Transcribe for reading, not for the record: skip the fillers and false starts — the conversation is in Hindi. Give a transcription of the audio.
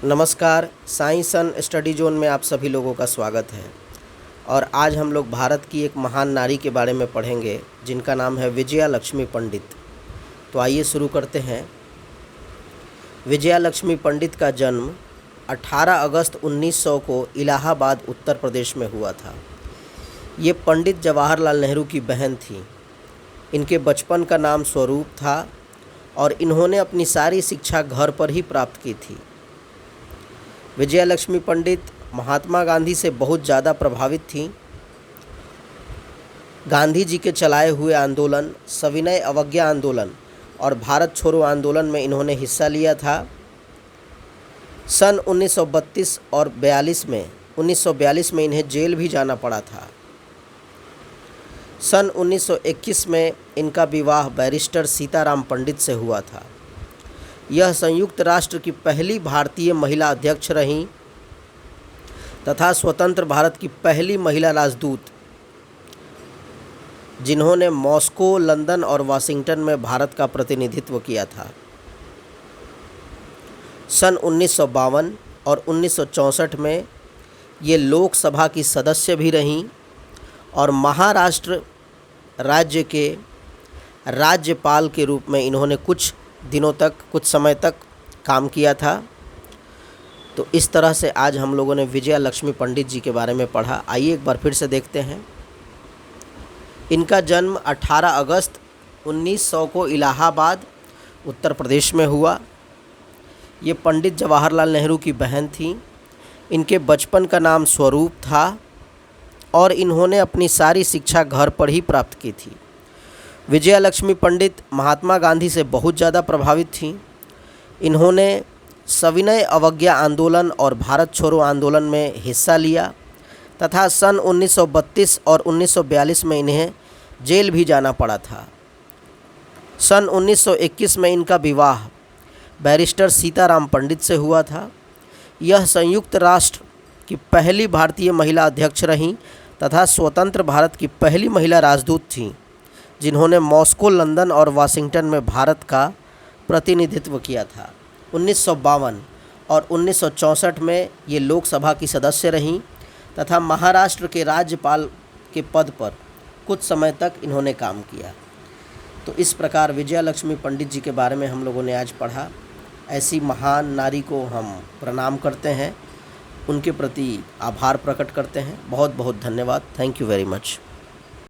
नमस्कार, साइंस एंड स्टडी जोन में आप सभी लोगों का स्वागत है। और आज हम लोग भारत की एक महान नारी के बारे में पढ़ेंगे जिनका नाम है विजया लक्ष्मी पंडित। तो आइए शुरू करते हैं। विजया लक्ष्मी पंडित का जन्म 18 अगस्त 1900 को इलाहाबाद उत्तर प्रदेश में हुआ था। ये पंडित जवाहरलाल नेहरू की बहन थी। इनके बचपन का नाम स्वरूप था और इन्होंने अपनी सारी शिक्षा घर पर ही प्राप्त की थी। विजया लक्ष्मी पंडित महात्मा गांधी से बहुत ज़्यादा प्रभावित थीं। गांधी जी के चलाए हुए आंदोलन, सविनय अवज्ञा आंदोलन और भारत छोड़ो आंदोलन में इन्होंने हिस्सा लिया था। सन 1932 और 1942 में इन्हें जेल भी जाना पड़ा था। सन 1921 में इनका विवाह बैरिस्टर सीताराम पंडित से हुआ था। यह संयुक्त राष्ट्र की पहली भारतीय महिला अध्यक्ष रहीं तथा स्वतंत्र भारत की पहली महिला राजदूत, जिन्होंने मॉस्को, लंदन और वाशिंगटन में भारत का प्रतिनिधित्व किया था। सन 1952 और 1964 में ये लोकसभा की सदस्य भी रहीं और महाराष्ट्र राज्य के राज्यपाल के रूप में इन्होंने कुछ समय तक काम किया था। तो इस तरह से आज हम लोगों ने विजया लक्ष्मी पंडित जी के बारे में पढ़ा। आइए एक बार फिर से देखते हैं। इनका जन्म 18 अगस्त 1900 को इलाहाबाद उत्तर प्रदेश में हुआ। ये पंडित जवाहरलाल नेहरू की बहन थीं। इनके बचपन का नाम स्वरूप था और इन्होंने अपनी सारी शिक्षा घर पर ही प्राप्त की थी। विजया लक्ष्मी पंडित महात्मा गांधी से बहुत ज़्यादा प्रभावित थीं। इन्होंने सविनय अवज्ञा आंदोलन और भारत छोड़ो आंदोलन में हिस्सा लिया तथा सन 1932 और 1942 में इन्हें जेल भी जाना पड़ा था। सन 1921 में इनका विवाह बैरिस्टर सीताराम पंडित से हुआ था। यह संयुक्त राष्ट्र की पहली भारतीय महिला अध्यक्ष रहीं तथा स्वतंत्र भारत की पहली महिला राजदूत थीं, जिन्होंने मॉस्को, लंदन और वाशिंगटन में भारत का प्रतिनिधित्व किया था। 1952 और 1964 में ये लोकसभा की सदस्य रहीं तथा महाराष्ट्र के राज्यपाल के पद पर कुछ समय तक इन्होंने काम किया। तो इस प्रकार विजया लक्ष्मी पंडित जी के बारे में हम लोगों ने आज पढ़ा। ऐसी महान नारी को हम प्रणाम करते हैं, उनके प्रति आभार प्रकट करते हैं। बहुत बहुत धन्यवाद। Thank you very much.